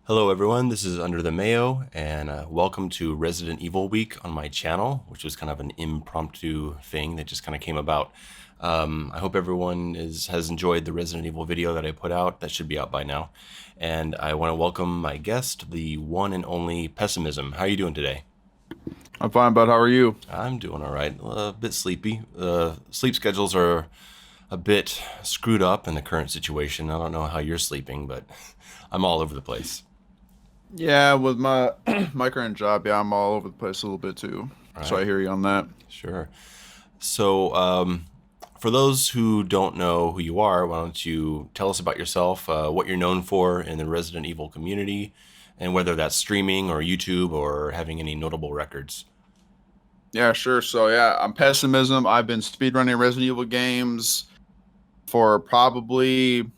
Hello, everyone. This is Under the Mayo, and welcome to Resident Evil Week on my channel, which was kind of an impromptu thing that just kind of came about. I hope everyone has enjoyed the Resident Evil video that I put out. That should be out by now. And I want to welcome my guest, the one and only Pessimism. How are you doing today? I'm fine, bud. How are you? I'm doing all right. A bit sleepy. Sleep schedules are a bit screwed up in the current situation. I don't know how you're sleeping, but I'm all over the place. Yeah, with my my current job, yeah, I'm all over the place a little bit too. All So I right, hear you on that. sure. So, for those who don't know who you are, why don't you tell us about yourself, what you're known for in the Resident Evil community, and whether that's streaming or YouTube or having any notable records. Yeah, sure. So yeah, I'm Pessimism. I've been speedrunning Resident Evil games for probably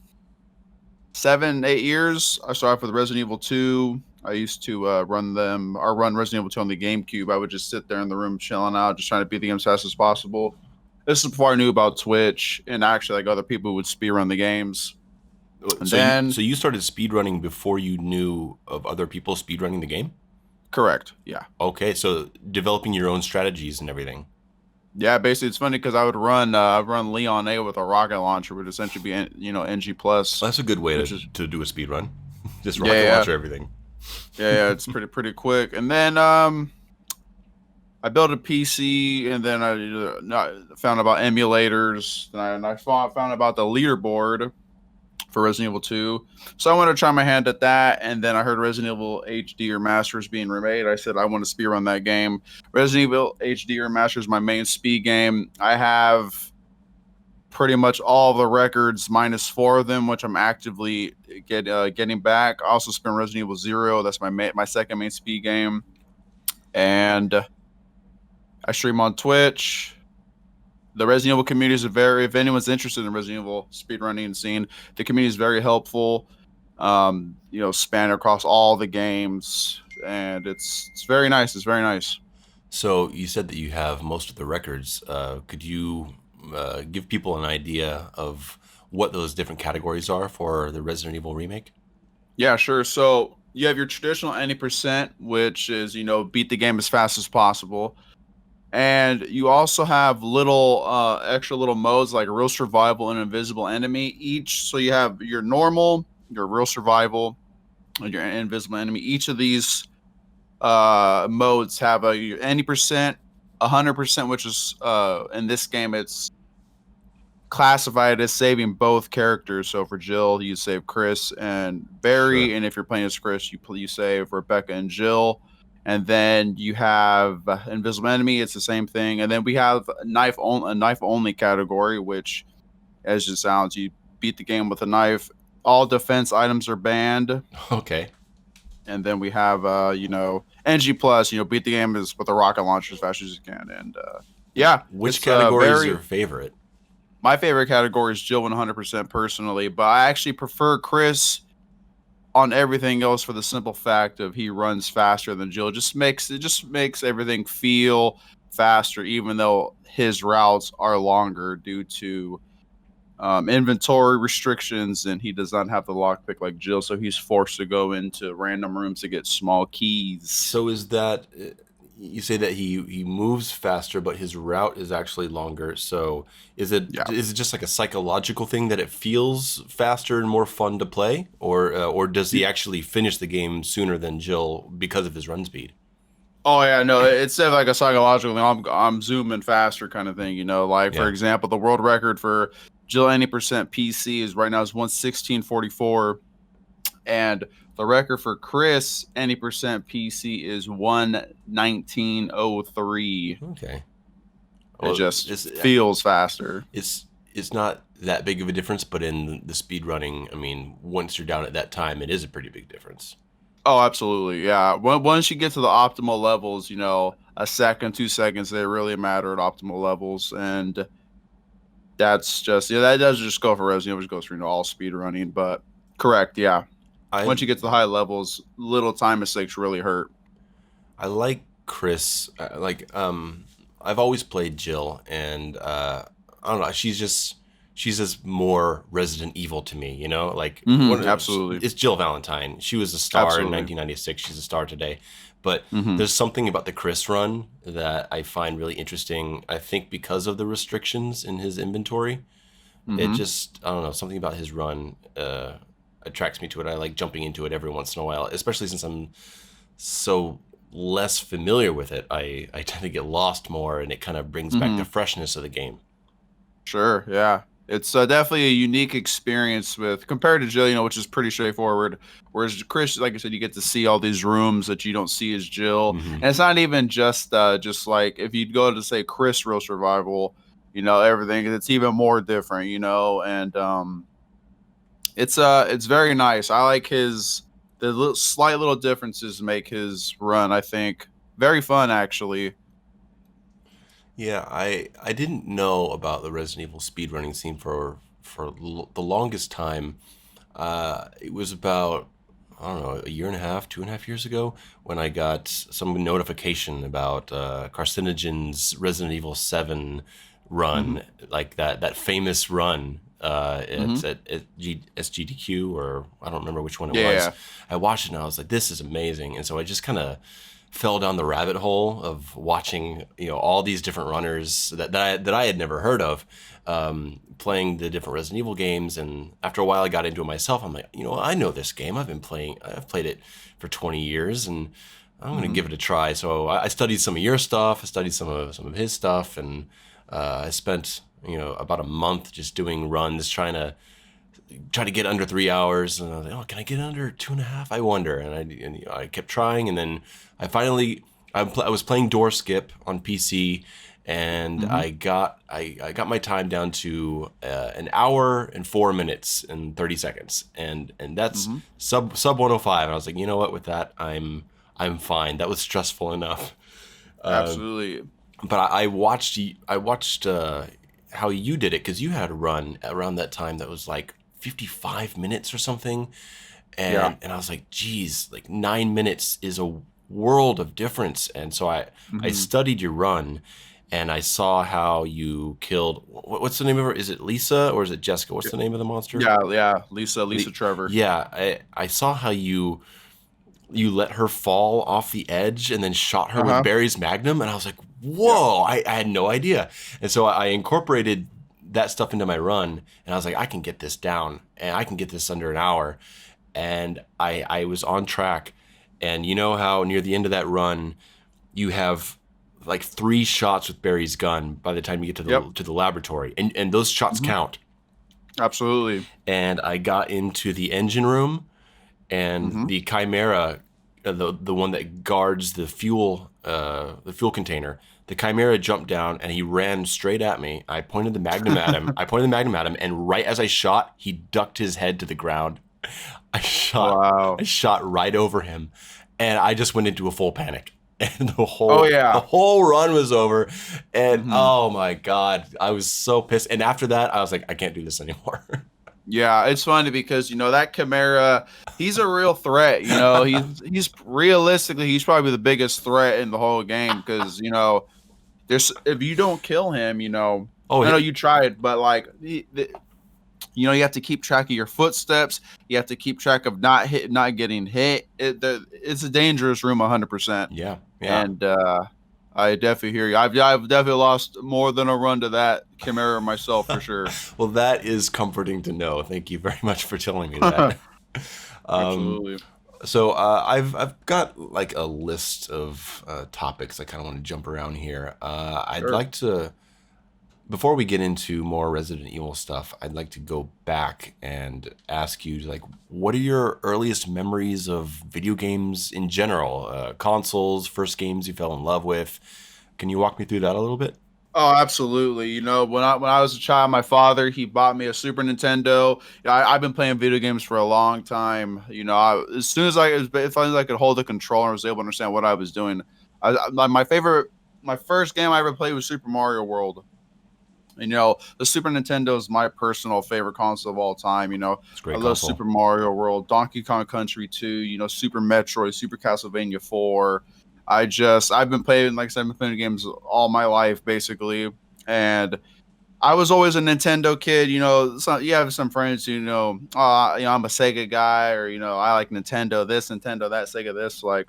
7, 8 years. I started with Resident Evil 2. I used to run Resident Evil 2 on the GameCube. I would just sit there in the room chilling out, just trying to beat the game as fast as possible. This is before I knew about Twitch and actually like other people who would speedrun the games. And then So you started speedrunning before you knew of other people speedrunning the game? correct, yeah. Okay, so developing your own strategies and everything. Yeah, basically, it's funny because I'd run Leon A with a rocket launcher, would essentially be NG plus, That's a good way which is to do a speedrun. Just yeah, rocket yeah, launcher everything. yeah, it's pretty quick. And then I built a PC, and then I found about emulators. And I found about the leaderboard for Resident Evil 2. So I wanted to try my hand at that, and then I heard Resident Evil HD Remasters being remade. I said I want to speedrun that game. Resident Evil HD Remaster is my main speed game. I have pretty much all the records minus 4 of them, which I'm actively getting back. I also spent Resident Evil Zero. That's my second main speed game, and I stream on Twitch. The Resident Evil community is if anyone's interested in Resident Evil speedrunning scene, the community is very helpful. Span across all the games, and it's very nice. It's very nice. So you said that you have most of the records. Could you give people an idea of what those different categories are for the Resident Evil remake? Yeah, sure. So you have your traditional 90%, which is beat the game as fast as possible. And you also have little extra little modes like real survival and invisible enemy each. So you have your normal, your real survival, and your invisible enemy. Each of these modes have a any percent, 100%, which is in this game it's classified as saving both characters. So for Jill, you save Chris and Sure. Barry, and if you're playing as Chris, you save Rebecca and Jill. And then you have invisible enemy. It's the same thing. And then we have a knife only category, which, as it sounds, you beat the game with a knife. All defense items are banned. Okay. And then we have NG plus. Beat the game is with a rocket launcher as fast as you can. And yeah, Which it's category is very. your favorite? My favorite category is Jill 100% personally, but I actually prefer Chris on everything else for the simple fact of he runs faster than Jill. It just makes everything feel faster, even though his routes are longer due to inventory restrictions, and he does not have the lockpick like Jill, so he's forced to go into random rooms to get small keys. So is that you say that he moves faster, but his route is actually longer. So Yeah. is it just like a psychological thing that it feels faster and more fun to play, or does he actually finish the game sooner than Jill because of his run speed? Oh yeah, no, it's like a psychological thing. I'm zooming faster kind of thing, Like for Yeah. example, the world record for Jill 90% PC is right now is 116.44, and the record for Chris 90% PC is 119.03. Okay. It Well, just feels faster. it's not that big of a difference, but in the speed running, I mean, once you're down at that time, it is a pretty big difference. Oh, absolutely, yeah. Once you get to the optimal levels, a second, 2 seconds, they really matter at optimal levels, and that's just that doesn't just go for Resident Evil, it just goes for all speed running. But correct, yeah. I Once you get to the high levels, little time mistakes really hurt. I like Chris. I've always played Jill, and I don't know. she's as more Resident Evil to me, like Absolutely. it's Jill Valentine. She was a star in Absolutely. 1996. She's a star today. But Mm-hmm. there's something about the Chris run that I find really interesting. I think because of the restrictions in his inventory, it Mm-hmm. just, I don't know, something about his run attracts me to it. I like jumping into it every once in a while, especially since I'm so less familiar with it. I tend to get lost more, and it kind of brings back Mm-hmm. the freshness of the game. Sure. Yeah. It's definitely a unique experience with compared to Jill, which is pretty straightforward. Whereas Chris, like I said, you get to see all these rooms that you don't see as Jill, Hmm. and it's not even just like if you go to say Chris Real Survival, everything. It's even more different, and it's very nice. I like the slight little differences make his run, I think, very fun actually. Yeah, I didn't know about the Resident Evil speedrunning scene for the longest time. It was about, I don't know, a year and a half, 2.5 years ago, when I got some notification about Carcinogen's Resident Evil 7 Hmm. run, like that famous run Hmm. at SGDQ, or I don't remember which one it was. Yeah. I watched it and I was like, this is amazing. And so I just kind of fell down the rabbit hole of watching, all these different runners that I had never heard of, playing the different Resident Evil games. And after a while, I got into it myself. I'm like, I know this game. I've played it for 20 years, and I'm gonna Hmm. give it a try. So I studied some of your stuff. I studied some of his stuff, and I spent about a month just doing runs, try to get under 3 hours. And I was like, oh, can I get under 2.5? I wonder. And I kept trying, and then I was playing door skip on PC, and Hmm. I got my time down to an hour and 4 minutes and 30 seconds, and that's Hmm. sub 105. And I was like, you know what, with that, I'm fine. That was stressful enough. Absolutely. But I watched how you did it, because you had a run around that time that was like 55 minutes or something, Yeah. and I was like, geez, like 9 minutes is a world of difference. And so I Hmm. studied your run, and I saw how you killed, what's the name of her? Is it Lisa or is it Jessica? What's the name of the monster? Yeah. Yeah. Lisa Trevor. Yeah, I saw how you let her fall off the edge and then shot her with Uh-huh. Barry's Magnum, and I was like, Yeah. whoa, I had no idea. And so I incorporated that stuff into my run, and I was like, I can get this down, and I can get this under an hour. And I was on track. And you know how near the end of that run, you have like 3 shots with Barry's gun by the time you get to Yep. the laboratory, and those shots Hmm. count. Absolutely. And I got into the engine room, and Hmm. the Chimera, the one that guards the fuel container, the Chimera jumped down and he ran straight at me. I pointed the Magnum at him. And right as I shot, he ducked his head to the ground. I shot, I Wow. shot right over him, and I just went into a full panic. And Oh the yeah. whole run was over, and Hmm. oh my god, I was so pissed. And after that, I was like, I can't do this anymore. Yeah, it's funny because that Chimera, he's a real threat. He's realistically he's probably the biggest threat in the whole game because there's if you don't kill him, Oh, I know you tried, but like you have to keep track of your footsteps. You have to keep track of not getting hit. It's a dangerous room, 100%. yeah, yeah. And I definitely hear you. I've definitely lost more than a run to that Chimera myself for sure. Well, that is comforting to know. Thank you very much for telling me that. Um, Absolutely. so I've got like a list of topics I kind of want to jump around here. I'd Sure. like to, before we get into more Resident Evil stuff, I'd like to go back and ask you, like, what are your earliest memories of video games in general? Consoles, first games you fell in love with. Can you walk me through that a little bit? Oh, absolutely. When I was a child, my father he bought me a Super Nintendo. I've been playing video games for a long time. As soon as I could hold the controller and was able to understand what I was doing, my first game I ever played was Super Mario World. And, the Super Nintendo is my personal favorite console of all time. It's a I great love console. Super Mario World, Donkey Kong Country 2, Super Metroid, Super Castlevania 4. I've been playing, like I said, I've been playing games all my life, basically. And I was always a Nintendo kid. You have some friends who I'm a Sega guy, or I like Nintendo this, Nintendo that, Sega this. Like,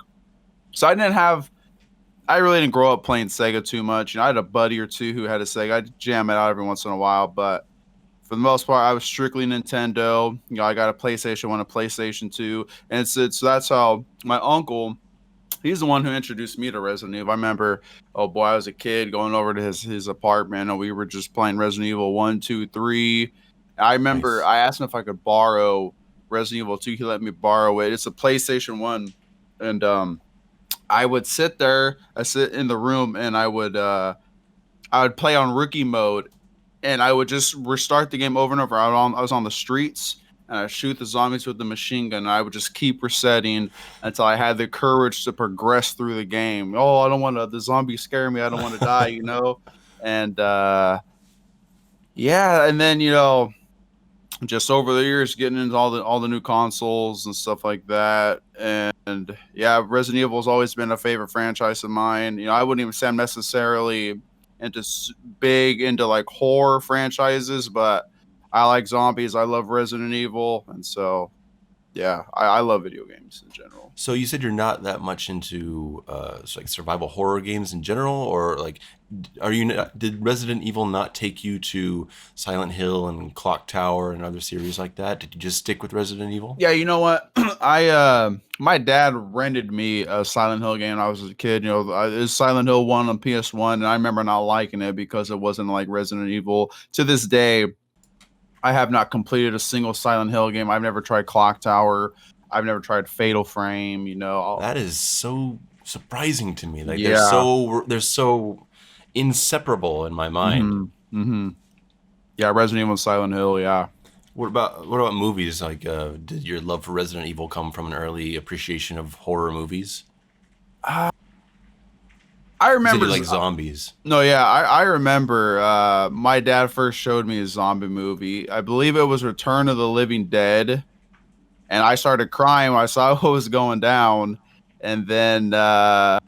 so I really didn't grow up playing Sega too much. I had a buddy or two who had a Sega. I'd jam it out every once in a while, but for the most part, I was strictly Nintendo. I got a PlayStation 1, a PlayStation 2, and so that's how my uncle. He's the one who introduced me to Resident Evil. I remember, oh boy, I was a kid going over to his apartment, and we were just playing Resident Evil 1, 2, 3. I remember Nice. I asked him if I could borrow Resident Evil 2. He let me borrow it. It's a PlayStation 1, and I would sit there. I sit in the room, and I would play on rookie mode, and I would just restart the game over and over. I was on the streets, and I shoot the zombies with the machine gun. And I would just keep resetting until I had the courage to progress through the game. Oh, I don't want to. The zombies scare me. I don't want to die. And yeah, and then just over the years, getting into all the new consoles and stuff like that. And yeah, Resident Evil has always been a favorite franchise of mine. I wouldn't even say I'm necessarily big into like horror franchises, but I like zombies. I love Resident Evil, and so yeah, I love video games in general. So you said you're not that much into like survival horror games in general, or like, are you? Did Resident Evil not take you to Silent Hill and Clock Tower and other series like that? Did you just stick with Resident Evil? Yeah, you know what? My dad rented me a Silent Hill game when I was a kid. It was Silent Hill 1 on PS1, and I remember not liking it because it wasn't like Resident Evil. To this day, I have not completed a single Silent Hill game. I've never tried Clock Tower. I've never tried Fatal Frame. That is so surprising to me. Like Yeah. they're so inseparable in my mind. Hmm. Hmm. Yeah, Resident Evil and Silent Hill. Yeah. What about movies? Like, did your love for Resident Evil come from an early appreciation of horror movies? Uh, I You said remember. you like zombies. No, yeah, I remember. My dad first showed me a zombie movie. I believe it was Return of the Living Dead, and I started crying when I saw what was going down. And then I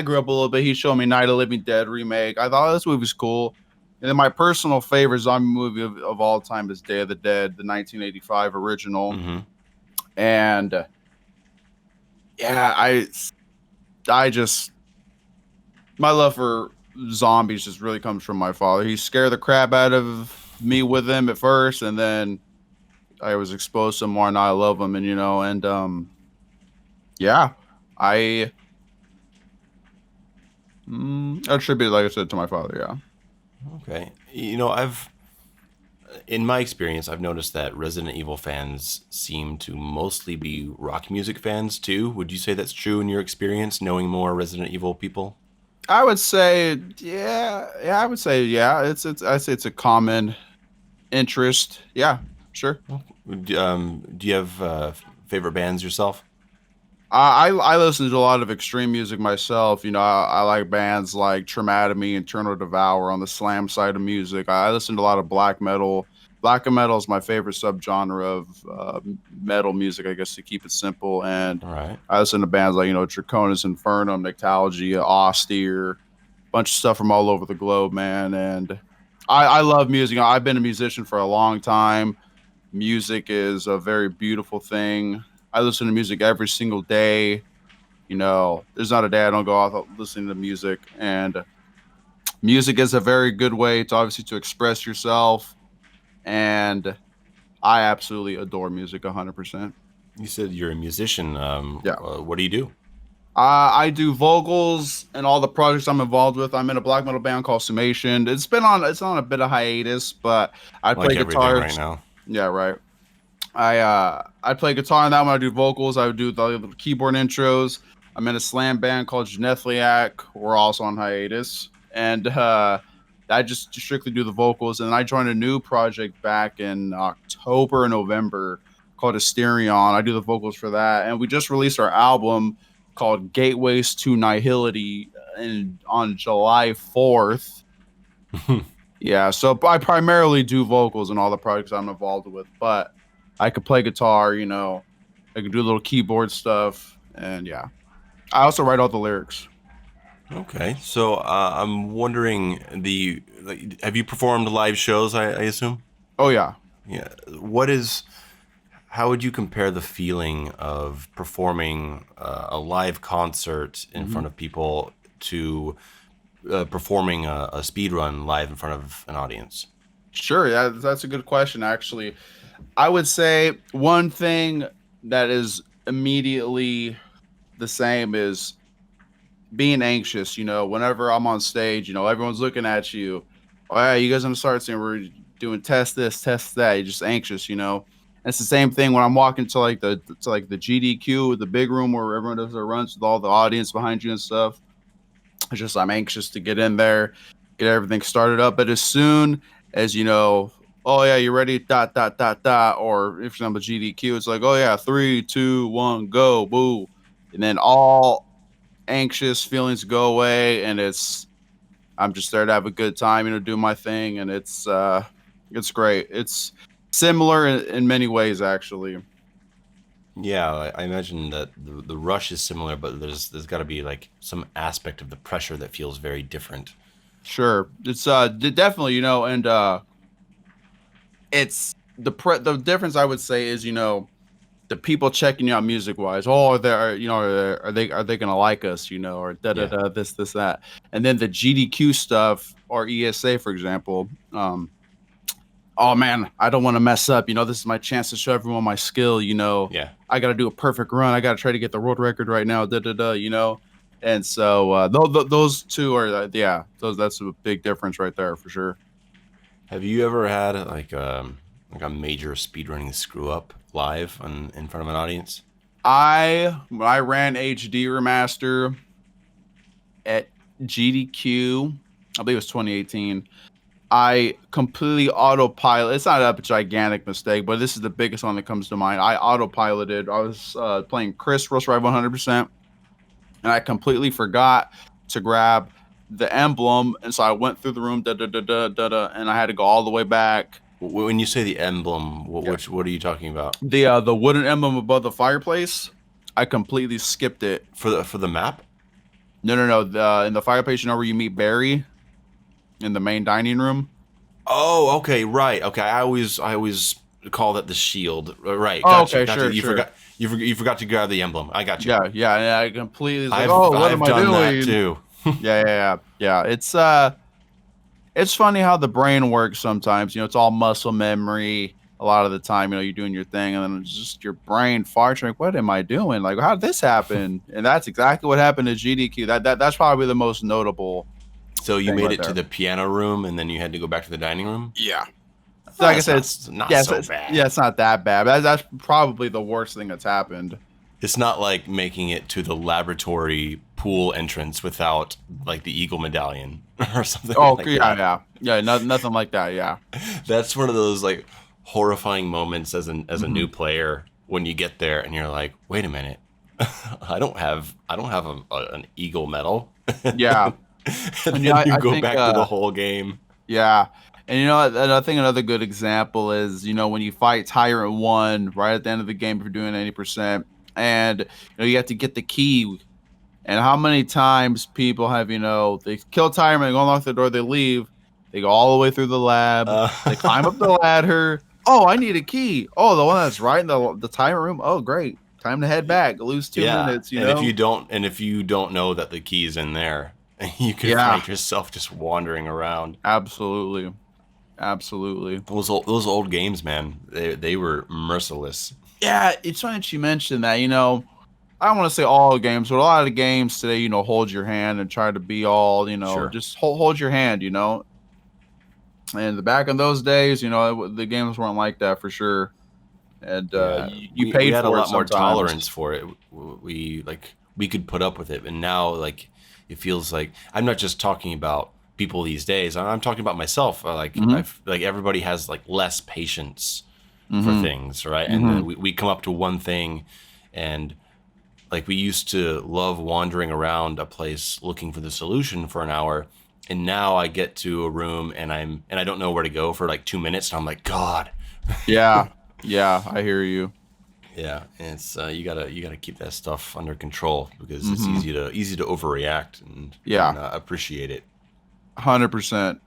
grew up a little bit. He showed me Night of the Living Dead remake. I thought, this movie's cool. And then my personal favorite zombie movie of all time is Day of the Dead, the 1985 original. Hmm. And yeah, I just my love for zombies just really comes from my father. He scared the crap out of me with them at first, and then I was exposed to them more, and I love them. And yeah, I attribute, like I said, to my father. Yeah. Okay. In my experience, I've noticed that Resident Evil fans seem to mostly be rock music fans too. Would you say that's true in your experience, knowing more Resident Evil people? I would say, yeah. I would say, yeah. I say it's a common interest. Yeah, sure. Do you have favorite bands yourself? I listen to a lot of extreme music myself. I like bands like Traumatomy, Eternal Devour on the slam side of music. I listen to a lot of black metal. Black metal is my favorite subgenre of metal music, I guess, to keep it simple. And All right. I listen to bands like Draconis Infernum, Nectology, Austere, bunch of stuff from all over the globe, man. And I love music. I've been a musician for a long time. Music is a very beautiful thing. I listen to music every single day. There's not a day I don't go off listening to music. And music is a very good way to obviously to express yourself. And I absolutely adore music 100%. You said you're a musician. Yeah. What do you do? I do vocals and all the projects I'm involved with. I'm in a black metal band called Summation. It's on a bit of hiatus, but I play Like everything right guitars. now. Yeah, right. I play guitar on that one. I do vocals. I would do the keyboard intros. I'm in a slam band called Genethliac. We're also on hiatus, and I just strictly do the vocals. And I joined a new project back in October and November called Asterion. I do the vocals for that, and we just released our album called Gateways to Nihility on July 4th. Yeah, so I primarily do vocals in all the projects I'm involved with, but I could play guitar, I could do a little keyboard stuff, and yeah. I also write all the lyrics. Okay, so I'm wondering have you performed live shows? I assume. Oh yeah. Yeah. What is How would you compare the feeling of performing a live concert in hmm front of people to performing a speed run live in front of an audience? Sure, that's a good question, actually. I would say one thing that is immediately the same is being anxious. Whenever I'm on stage, everyone's looking at you. Oh, yeah, you guys gonna start saying we're doing test this, test that. You're just anxious. And it's the same thing when I'm walking to like the GDQ, the big room where everyone does their runs with all the audience behind you and stuff. It's just I'm anxious to get in there, get everything started up. But as soon as oh yeah, you ready? Dot dot dot dot. Or if for example GDQ, it's like, oh yeah, 3, 2, 1, go, boo. And then all anxious feelings go away, and I'm just there to have a good time, do my thing, and it's great. It's similar in many ways, actually. Yeah, I imagine that the rush is similar, but there's got to be like some aspect of the pressure that feels very different. Sure, it's definitely, and it's the difference I would say is the people checking you out music wise. Oh, are they are they gonna like us? Or da da Yeah. da this that, and then the GDQ stuff or ESA for example. Oh man, I don't want to mess up. This is my chance to show everyone my skill. Yeah. I got to do a perfect run. I got to try to get the world record right now. Da da da. And so those two are yeah. That's a big difference right there for sure. Have you ever had like a major speedrunning screw up live in front of an audience? When I ran HD remaster at GDQ, I believe it was 2018. I completely autopilot. It's not a gigantic mistake, but this is the biggest one that comes to mind. I autopiloted. I was playing Chris Rush Ride 100%, and I completely forgot to grab the emblem, and so I went through the room, da da da da da da, and I had to go all the way back. When you say the emblem, Yeah, what are you talking about? the wooden emblem above the fireplace. I completely skipped it. For the map? No, no, no. In the fireplace, where you meet Barry in the main dining room. Oh, okay, right. Okay, I always call that the shield. Right, Oh, gotcha, okay, gotcha. sure, You sure. forgot you forgot to grab the emblem. I got you. Yeah, yeah, and I completely was like, I've oh, what I've am I done that doing? too. Yeah, yeah, yeah, yeah. It's funny how the brain works sometimes. It's all muscle memory. A lot of the time, you're doing your thing, and then it's just your brain farts. Like, what am I doing? Like, how did this happen? And that's exactly what happened to GDQ. That's probably the most notable So you thing made right it to there. the piano room and then you had to go back to the dining room? Yeah. So like I That's said, not yeah, so bad. it's not that bad. That's probably the worst thing that's happened. It's not like making it to the laboratory pool entrance without like the eagle medallion or something Oh, like yeah, that. yeah, yeah. Nothing like that. Yeah. That's one of those like horrifying moments as a hmm new player when you get there and you're like, wait a minute, I don't have an eagle medal, and Yeah. And then you I go think back to the whole game. yeah. And I think another good example is, when you fight Tyrant 1 right at the end of the game if you're doing 80%, and you have to get the key. And how many times people have, they kill Tyrant, they go unlock the door, they leave, they go all the way through the lab, they climb up the Uh, ladder. Oh, I need a key. Oh, the one that's right in the Tyrant room. Oh, great. Time to head back. Lose two yeah, minutes, you know? and if you don't know that the key's in there, you could Yeah, find yourself just wandering around. absolutely. Absolutely. Those old games, man, they were merciless. Yeah, it's funny that you mentioned that. I don't want to say all games, but a lot of the games today, hold your hand and try to be all, Sure. just hold your hand. And the back in those days, the games weren't like that for sure. And Yeah, you we paid had a for it lot more sometimes. tolerance for it. We could put up with it, and now like it feels like I'm not just talking about people these days. I'm talking about myself. hmm I've like everybody has like less patience for hmm things, right? And hmm then we come up to one thing, and like we used to love wandering around a place looking for the solution for an hour, and now I get to a room and I don't know where to go for like 2 minutes, and I'm like, God. Yeah. Yeah. I hear you. Yeah, and it's you gotta keep that stuff under control because it's Mm-hmm. easy to overreact and Yeah, not appreciate it. 100%.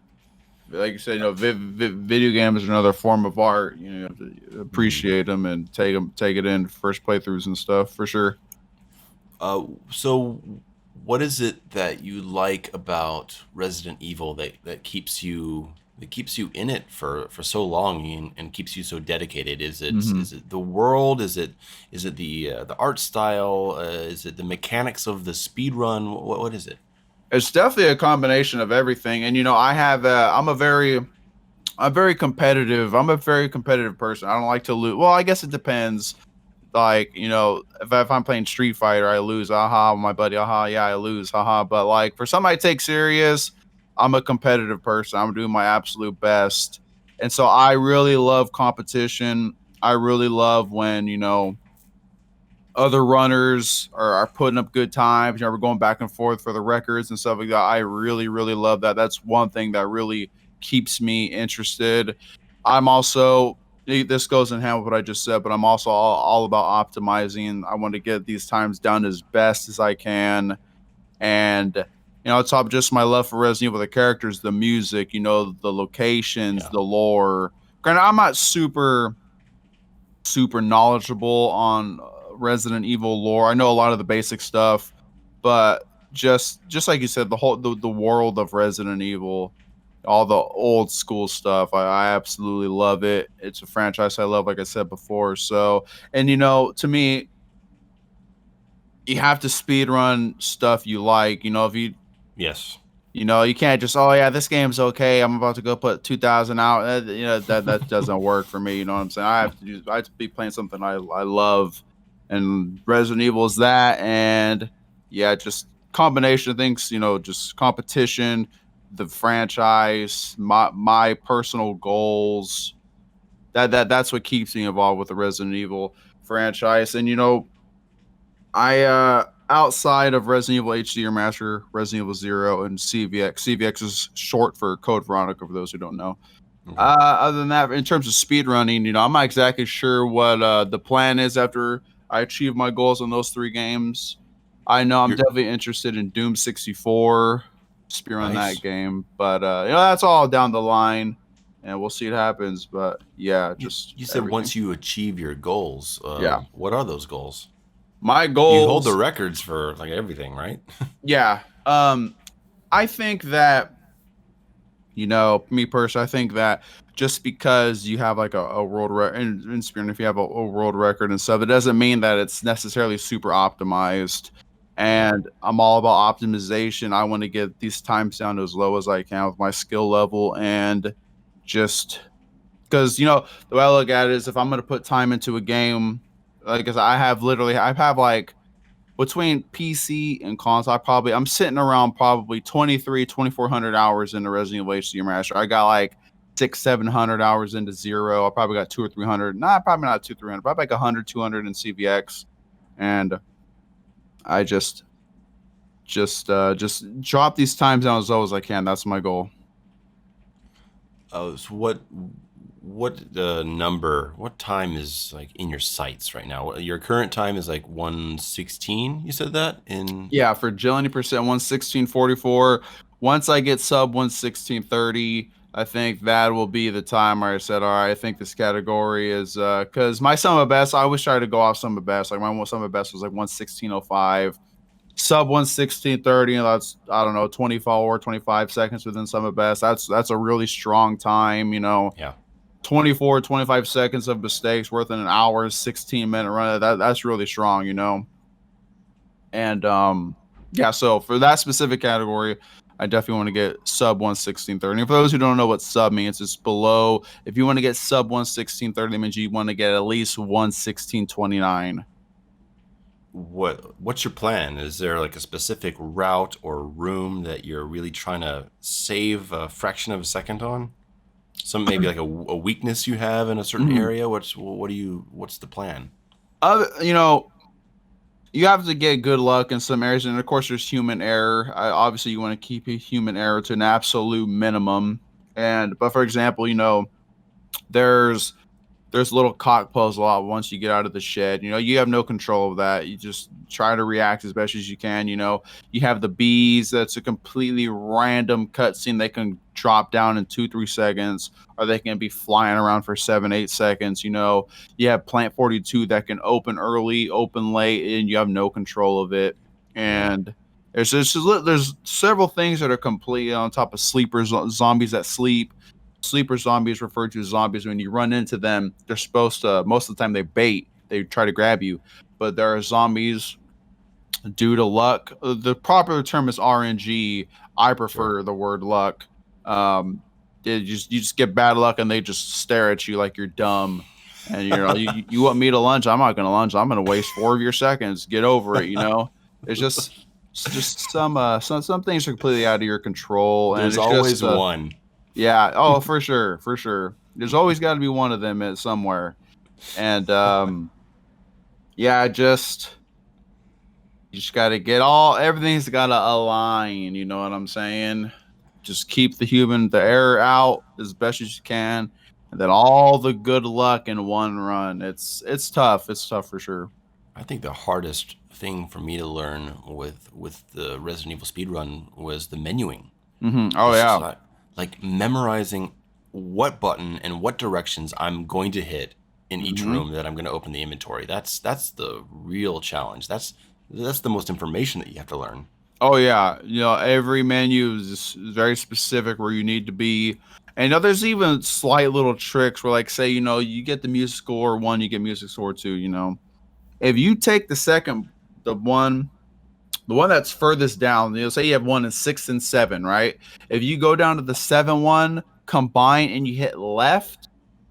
Like you said, video games are another form of art. You have to Mhm. appreciate them and take it in first playthroughs and stuff for sure. So what is it that you like about Resident Evil that keeps you in it for so long and keeps you so dedicated? Hmm. Is it the world? Is it the art style? Is it the mechanics of the speed run? What is it? It's definitely a combination of everything. And I have I'm very competitive. I'm a very competitive person. I don't like to lose. Well, I guess it depends. Like, if I'm playing Street Fighter, I lose. Aha, my buddy. Aha, yeah, I lose. Haha. But like for something I take serious, I'm a competitive person. I'm doing my absolute best. And so I really love competition. I really love when, other runners are putting up good times. We're going back and forth for the records and stuff like that. I really, really love that. That's one thing that really keeps me interested. I'm also, this goes in hand with what I just said, but I'm also all about optimizing. I want to get these times done as best as I can. And, it's all just my love for Resident Evil, the characters, the music, the locations, Yeah. the lore. Granted, I'm not super knowledgeable on Resident Evil lore. I know a lot of the basic stuff, but just like you said, the world of Resident Evil, all the old school stuff, I absolutely love it. It's a franchise I love, like I said before. So, and to me, you have to speed run stuff you like. If Yes. you can't just, oh yeah, this game's okay. I'm about to go put 2,000 out. That doesn't work for me. You know what I'm saying? I have to be playing something I love, and Resident Evil is that. And yeah, just combination of things. Just competition, the franchise, my personal goals. That's what keeps me involved with the Resident Evil franchise. And I outside of Resident Evil HD Remaster, Resident Evil Zero, and CVX. CVX is short for Code Veronica for those who don't know. Okay. Other than that, in terms of speed running, I'm not exactly sure what the plan is after I achieve my goals on those three games. I know I'm You're definitely interested in Doom 64, speedrun that nice. game, but that's all down the line, and we'll see what happens. But yeah, just You said everything. once you achieve your goals, Yeah, what are those goals? my You hold the goals. records for like everything, right? Yeah, I think that me personally, I think that just because you have like a world record in Spearn, if you have a world record and stuff, it doesn't mean that it's necessarily super optimized. Yeah. And I'm all about optimization. I want to get these times down to as low as I can with my skill level, and just because the way I look at it is, if I'm going to put time into a game, like, 'cause I have like between PC and console, I'm sitting around probably 2,400 hours into Resident Evil HD Remaster. I got like 700 hours into Zero. I probably got 200 or 300. Nah, probably not 300, probably like 100, 200 in CVX. And I just drop these times down as low as I can. That's my goal. So what number? What time is like in your sights right now? Your current time is like 1:16. You said that in Yeah, for Jelly percent 116.44. Once I get sub 116.30, I think that will be the time where I said, all right, I think this category is because my sum of best, I always try to go off sum of best. Like my sum of best was like 116.05. Sub 116.30, and that's, I don't know, 24 25 seconds within sum of best. That's a really strong time. yeah. 24 25 seconds of mistakes worth in an hour, 16-minute run. That's really strong. And yeah, so for that specific category, I definitely want to get sub 116.30. And for those who don't know what sub means, it's below. If you want to get sub 116.30, that means you want to get at least 116.29. What's your plan? Is there like a specific route or room that you're really trying to save a fraction of a second on? Some maybe like a weakness you have in a certain Mhm. area. What's the plan? You know, you have to get good luck in some areas, and of course, there's human error. Obviously, you want to keep human error to an absolute minimum. But for example, there's there's little cock puzzle out once you get out of the shed. You know, you have no control of that. You just try to react as best as you can. You know, you have the bees. That's a completely random cutscene. They can drop down in 2-3 seconds, or they can be flying around for 7-8 seconds. You know, you have Plant 42 that can open early, open late, and you have no control of it. Yeah. And there's several things that are completely on top of sleepers, zombies that sleep. Sleeper zombies, referred to as zombies, when you run into them, they're supposed to, most of the time they bait, they try to grab you, but there are zombies due to luck. The proper term is RNG. I Sure. prefer the word luck. You just get bad luck and they just stare at you like you're dumb. And you know, you want me to lunge? I'm not gonna lunge. I'm gonna waste 4 of your seconds. Get over it. You know, it's just some things are completely out of your control, and There's it's just always one. yeah. Oh, for sure, for sure. There's always got to be one of them at somewhere, and yeah, just you just got to get everything's got to align. You know what I'm saying? Just keep the error out as best as you can, and then all the good luck in one run. It's tough. It's tough for sure. I think the hardest thing for me to learn with the Resident Evil speedrun was the menuing. Oh Just yeah. like memorizing what button and what directions I'm going to hit in each hmm room that I'm going to open the inventory. That's the real challenge. That's the most information that you have to learn. Oh yeah, you know every menu is very specific where you need to be. And you know, there's even slight little tricks where, like, say, you know, you get the music score one, you get music score two. You know, if you take the one, the one that's furthest down, you know, say you have one in 6 and 7, right? If you go down to the 7 one, combine and you hit left,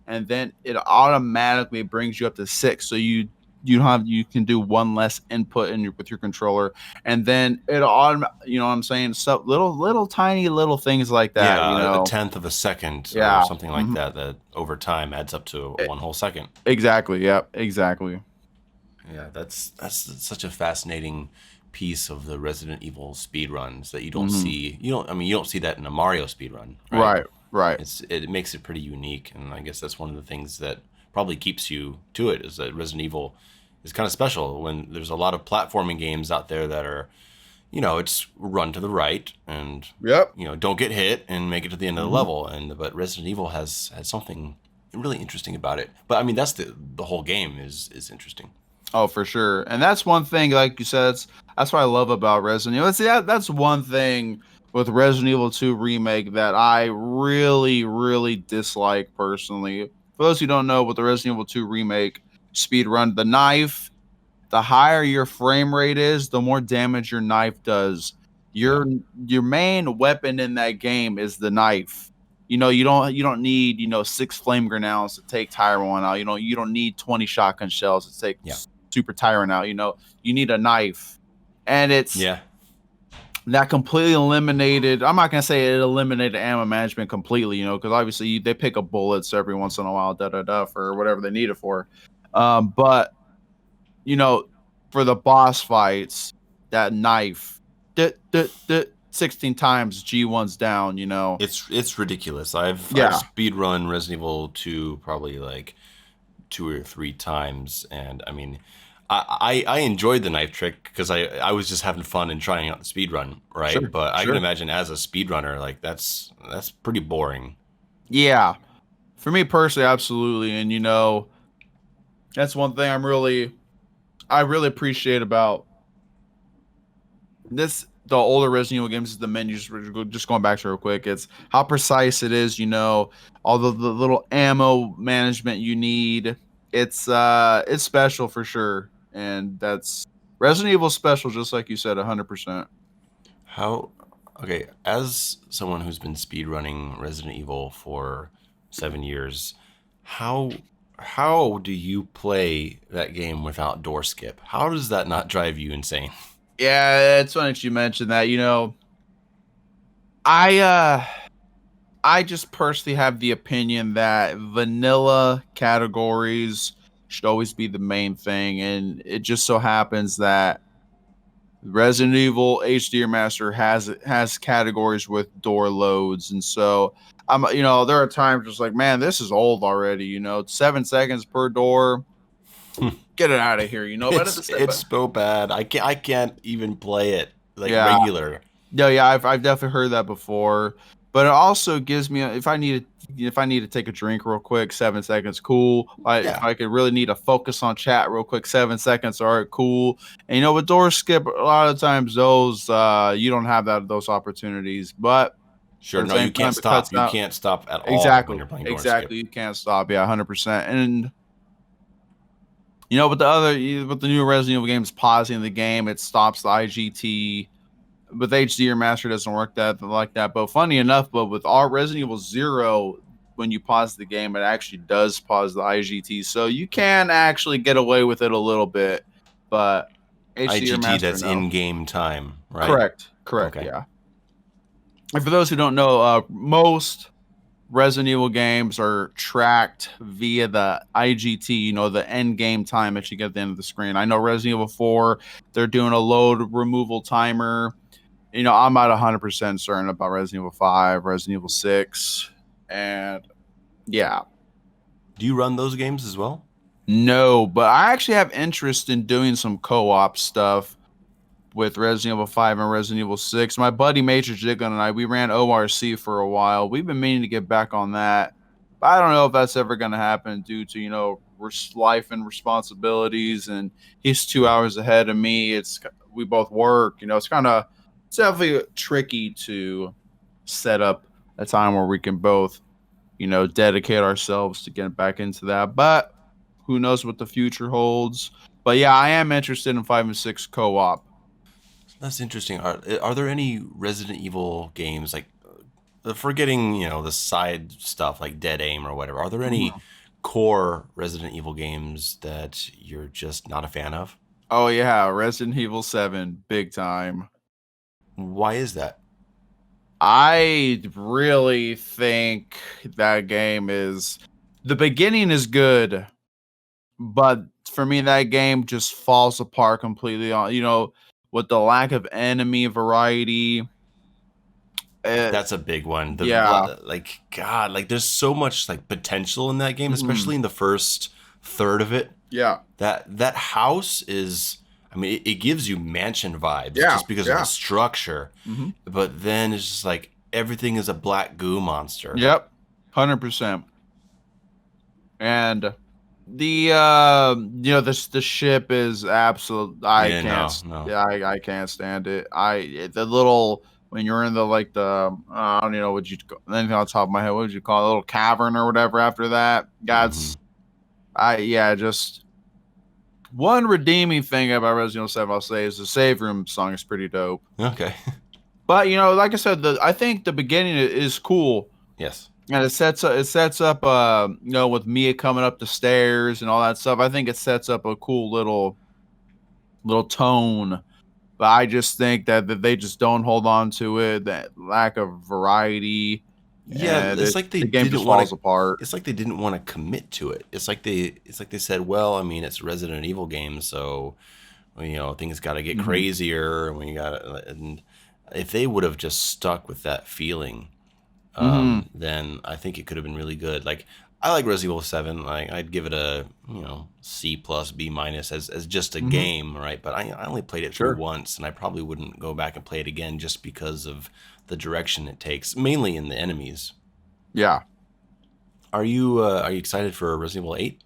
and then it automatically brings you up to 6. So you can do one less input with your controller, and then you know what I'm saying? So little tiny little things like that, you Yeah, a know. tenth of a second or Yeah. something like that that over time adds up to E- one whole second. Exactly. Yep. Exactly. Yeah, that's such a fascinating piece of the Resident Evil speedruns that you don't hmm see. You don't see that in a Mario speedrun, right? Right. Right. It makes it pretty unique, and I guess that's one of the things that probably keeps you to it, is that Resident Evil is kind of special. When there's a lot of platforming games out there that are, it's run to the right and Yep. don't get hit and make it to the end of the hmm level. But Resident Evil has something really interesting about it. But I mean, that's the whole game is interesting. Oh, for sure. And that's one thing, like you said, that's what I love about Resident Evil. See, that's one thing with Resident Evil 2 Remake that I really, really dislike personally. For those who don't know, with the Resident Evil 2 Remake speed run, the knife, the higher your frame rate is, the more damage your knife does. Yeah. Your main weapon in that game is the knife. You know, you don't need, you know, 6 flame grenades to take Tyrone out. You don't need 20 shotgun shells to take Yeah. Super Tyrant out. You know, you need a knife. And it's Yeah. that completely eliminated. I'm not gonna say it eliminated ammo management completely, you know, because obviously they pick up bullets every once in a while, for whatever they need it for. But you know, for the boss fights, that knife, 16 times G1's down, you know. It's ridiculous. I've Yeah, speedrun Resident Evil 2 probably like 2 or 3 times, and I mean, I enjoyed the knife trick because I was just having fun and trying out the speedrun, right? sure, But I can sure. imagine as a speedrunner, like that's pretty boring. Yeah, for me personally, absolutely. And you know, that's one thing I really appreciate about the older Resident Evil games is the menus. Just going back to real quick, it's how precise it is. You know, all the little ammo management you need. It's special for sure, and that's Resident Evil special, just like you said, 100%. How okay, as someone who's been speedrunning Resident Evil for 7 years, how do you play that game without door skip? How does that not drive you insane? Yeah, it's funny that you mentioned that. You know, I uh I just personally have the opinion that vanilla categories should always be the main thing, and it just so happens that Resident Evil HD Remaster has categories with door loads, and so there are times just like, man, this is old already. 7 seconds per door. Get it out of here. But at the same, It's so bad. I can't even play it like yeah, regular. no, yeah, I've definitely heard that before. But it also gives me if I need to take a drink real quick, 7 seconds, cool. If Yeah, I could really need to focus on chat real quick, 7 seconds, all right, cool. And with door skip, a lot of times those you don't have those opportunities. But at sure. the No, same you time, can't it cuts stop. You out can't stop at all when exactly, you're playing door skip. exactly. You can't stop. Yeah, 100%. And with the new Resident Evil games, pausing the game, it stops the IGT. With HD remaster doesn't work that like that. But funny enough, but with our Resident Evil Zero, when you pause the game, it actually does pause the IGT, so you can actually get away with it a little bit. But HD IGT, remaster, that's no. in-game time, right? Correct. Okay. Yeah. And for those who don't know, most Resident Evil games are tracked via the IGT, the end game time that you get at the end of the screen. I know Resident Evil 4, they're doing a load removal timer. I'm not 100% certain about Resident Evil 5, Resident Evil 6, and yeah. Do you run those games as well? No, but I actually have interest in doing some co-op stuff with Resident Evil 5 and Resident Evil 6. My buddy Major Jiggin and I, we ran ORC for a while. We've been meaning to get back on that. But I don't know if that's ever going to happen due to, life and responsibilities. And he's 2 hours ahead of me. We both work. It's definitely tricky to set up a time where we can both, dedicate ourselves to getting back into that. But who knows what the future holds. But yeah, I am interested in 5 and 6 co-op. That's interesting. Are there any Resident Evil games like forgetting, the side stuff like Dead Aim or whatever? Are there any Mhm. core Resident Evil games that you're just not a fan of? Oh yeah, Resident Evil 7, big time. Why is that? I really think that game the beginning is good, but for me that game just falls apart completely on, with the lack of enemy variety. It, That's a big one. yeah. Like God, like there's so much like potential in that game, Mhm. especially in the first third of it. Yeah. That house is, I mean, it gives you mansion vibes Yeah. just because of the Yeah. structure, Mhm. but then it's just like everything is a black goo monster. Yep. 100%. And the ship is absolute. I Yeah, can't. no. Yeah, I can't stand it. The little when you're in I don't even know what you anything on top of my head. What would you call it? A little cavern or whatever? After that, Hmm. that's just one redeeming thing about Resident Evil 7. I'll say is the save room song is pretty dope. Okay. But like I said, I think the beginning is cool. Yes. And it sets up with Mia coming up the stairs and all that stuff. I think it sets up a cool little tone. But I just think that they just don't hold on to it. That lack of variety, Yeah, and it's like they the game didn't just want to. falls apart. It's like they didn't want to commit to it. It's like they said, well, I mean, it's a Resident Evil game, so things got to get Hmm. crazier, and we got to. And if they would have just stuck with that feeling, Hmm. then I think it could have been really good. Like I like Resident Evil 7. Like I'd give it a C plus B minus as just a Hmm. game, right? But I only played it through Sure. once, and I probably wouldn't go back and play it again just because of the direction it takes, mainly in the enemies. Yeah. Are you excited for Resident Evil 8?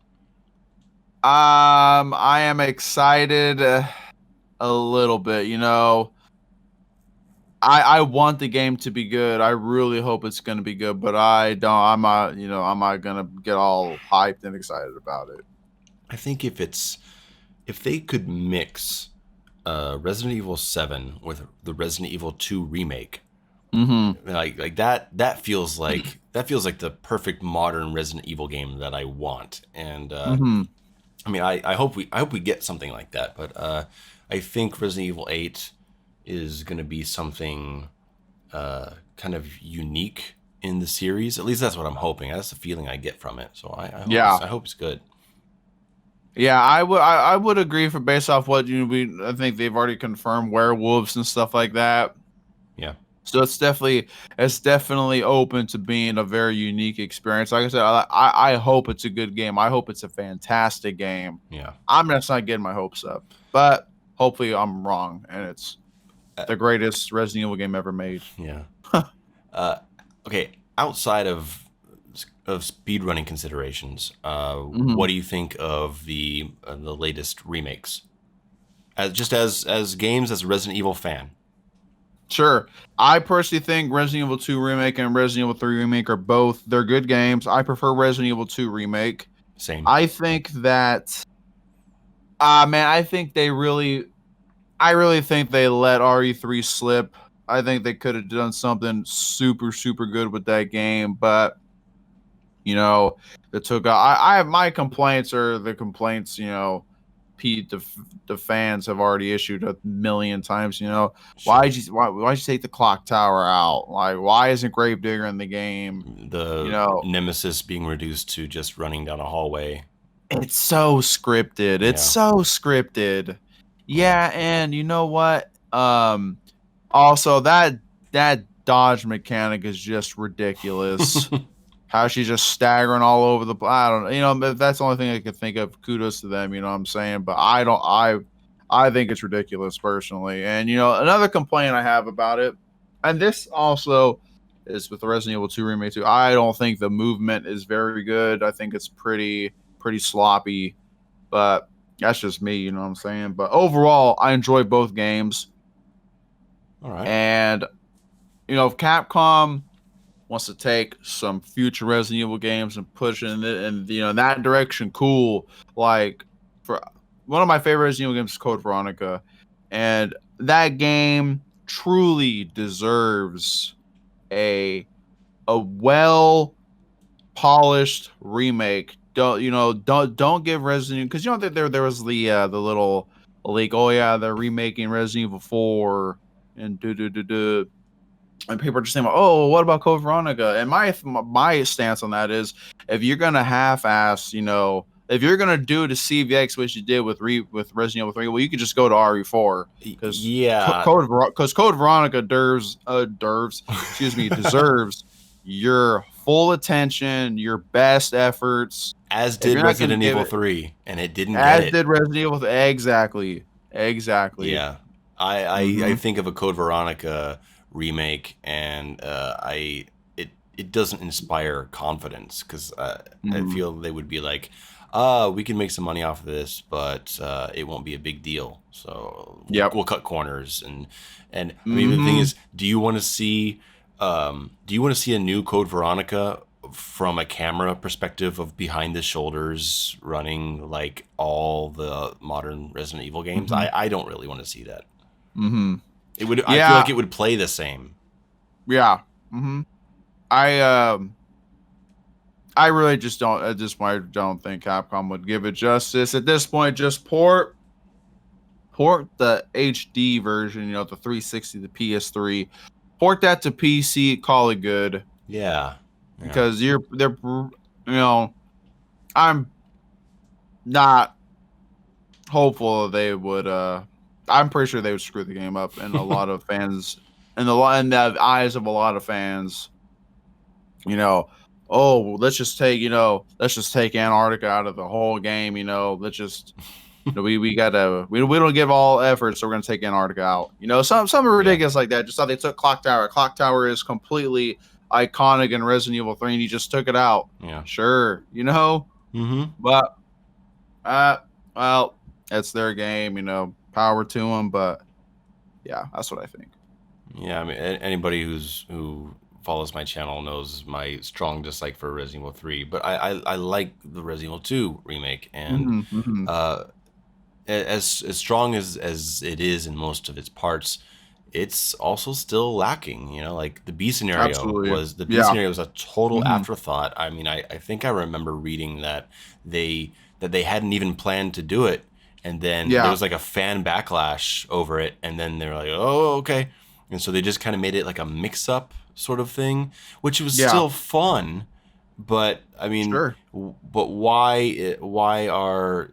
I am excited a little bit. I want the game to be good. I really hope it's going to be good, but I don't. I'm not going to get all hyped and excited about it. I think if they could mix Resident Evil 7 with the Resident Evil 2 remake, Mm-hmm. like that feels like the perfect modern Resident Evil game that I want. And Mm-hmm. I mean, I hope we get something like that. But I think Resident Evil 8 is going to be something kind of unique in the series. At least that's what I'm hoping. That's the feeling I get from it. So Yeah. I hope it's good. Yeah, I would agree based off what I think they've already confirmed werewolves and stuff like that. Yeah. So it's definitely open to being a very unique experience. Like I said, I hope it's a good game. I hope it's a fantastic game. Yeah. I'm just not getting my hopes up, but hopefully I'm wrong and it's Uh, the greatest Resident Evil game ever made. yeah. Uh, okay. Outside of speedrunning considerations, what Mhm. do you think of the latest remakes? As games, as a Resident Evil fan. Sure. I personally think Resident Evil 2 Remake and Resident Evil 3 Remake are both they're good games. I prefer Resident Evil 2 Remake. Same. I think that man, I really think they let RE3 slip. I think they could have done something super super good with that game, but you know, that took I have my complaints are the complaints, the fans have already issued a million times. Sure. Why'd you take the clock tower out? Like, why isn't Gravedigger in the game? You The know, nemesis being reduced to just running down a hallway. it's so scripted. It's Yeah. so scripted. Yeah. Yeah, and you know what? Also that dodge mechanic is just ridiculous. How she's just staggering all over I don't know. But that's the only thing I could think of. Kudos to them, you know what I'm saying? But I think it's ridiculous personally. And another complaint I have about it, and this also is with the Resident Evil 2 remake too. I don't think the movement is very good. I think it's pretty sloppy, but that's just me, you know what I'm saying? But overall, I enjoy both games. All right. And if Capcom wants to take some future Resident Evil games and push in that direction, cool. Like, for one of my favorite Resident Evil games is Code Veronica, and that game truly deserves a well polished remake. Don't give Resident Evil, because there was the little leak. Oh yeah, they're remaking Resident Evil 4 and do. And people are just saying, "Oh, what about Code Veronica?" And my stance on that is, if you're gonna half-ass, if you're gonna do the CVX, which you did with Resident Evil 3, well, you could just go to RE4, because Yeah. Code Veronica deserves your full attention, your best efforts. As If did you're not gonna Resident give Evil it, 3, and it didn't get as it. did Resident Evil, exactly. Yeah. I Hmm. think of a Code Veronica remake, and it doesn't inspire confidence, because I Hmm. feel they would be like, we can make some money off of this, but it won't be a big deal. So Yep. we'll cut corners, and I mean, the thing Hmm. is, do you want to see a new Code Veronica from a camera perspective of behind the shoulders running like all the modern Resident Evil games? Hmm. I don't really want to see that. Hmm. I feel Yeah. like it would play the same. Yeah. Hmm. I I really just don't at this point I don't think Capcom would give it justice. At this point, just port the HD version, the 360, the PS3, port that to PC, call it good. Yeah. Yeah. Because I'm not hopeful they would I'm pretty sure they would screw the game up, and a lot of fans, in the eyes of a lot of fans, you know, oh, let's just take Antarctica out of the whole game. Let's just, we don't give all effort, so we're gonna take Antarctica out. Something Yeah. ridiculous like that. Just how they took Clock Tower. Clock Tower is completely iconic in Resident Evil 3, and you just took it out. Yeah. Sure, Mm-hmm. but uh, well, it's their game. Power to them. But yeah, that's what I think. Yeah. I mean, anybody who follows my channel knows my strong dislike for Resident Evil 3, but I like the Resident Evil 2 remake, and Hmm. Hmm. uh, as strong as it is in most of its parts, it's also still lacking. Like Absolutely. the B Yeah. scenario was a total Hmm. afterthought. I mean, I think I remember reading that they hadn't even planned to do it, and then there Yeah. was like a fan backlash over it, and then they're like, oh, okay, and so they just kind of made it like a mix up sort of thing, which was Yeah. still fun. But I mean, Sure. but why are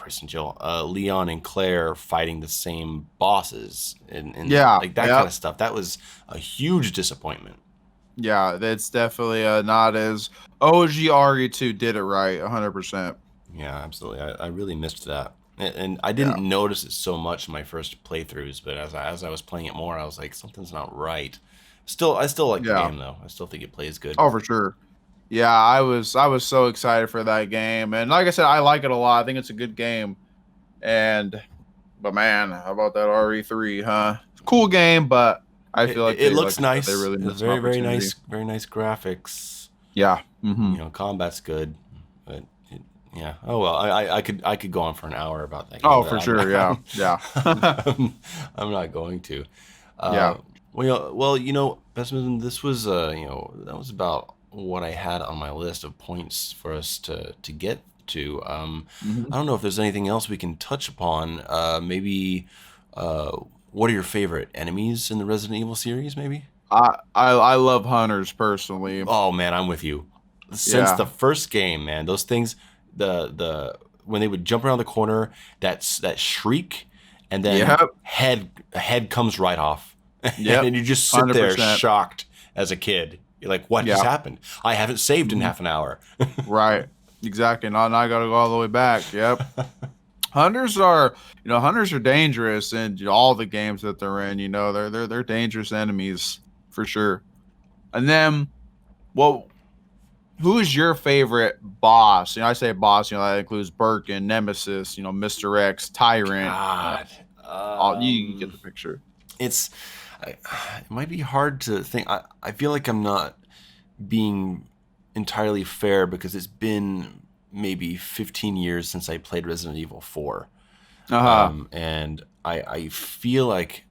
Chris and Jill, Leon and Claire fighting the same bosses and Yeah, like that kind yep. of stuff. That was a huge disappointment. Yeah, that's definitely not as OG RE2 did it right, 100%. Yeah, absolutely. I really missed that. And I Yeah, didn't notice it so much in my first playthroughs, but as I was playing it more, I was like, something's not right. I still like the yeah. game though. I still think it plays good. Oh, for sure. Yeah, I was so excited for that game, and like I said, I like it a lot. I think it's a good game. And but man, how about that RE3, huh? Cool game, but I feel like It they, like looks I said, they nice. really It's missed an opportunity. very nice graphics. Yeah. You know, combat's good, but yeah. Oh well, I could go on for an hour about that game, Oh, but for sure. Yeah. Yeah. I'm not going to. Yeah. Well, you know, Pessimism, this was you know, that was about what I had on my list of points for us to get to. Mhm. I don't know if there's anything else we can touch upon. Maybe what are your favorite enemies in the Resident Evil series? Maybe. I love hunters personally. Oh man, I'm with you. Since Yeah. the first game, man, those things, the when they would jump around the corner, that shriek, and then Yep. head comes right off, Yep. and you just sit there 100%. shocked as a kid. You're like, what just Yeah. happened? I haven't saved in Mhm. half an hour. Right. Exactly. Now I got to go all the way back. Yep. Hunters are dangerous in all the games that they're in. You know, they're dangerous enemies for sure. And then, well, who is your favorite boss? You know, I say boss. You know, that includes Birkin, Nemesis. You know, Mr. X, Tyrant. God, All you get the picture. it's it might be hard to think. I feel like I'm not being entirely fair because it's been maybe 15 years since I played Resident Evil 4. Uh huh. And I feel like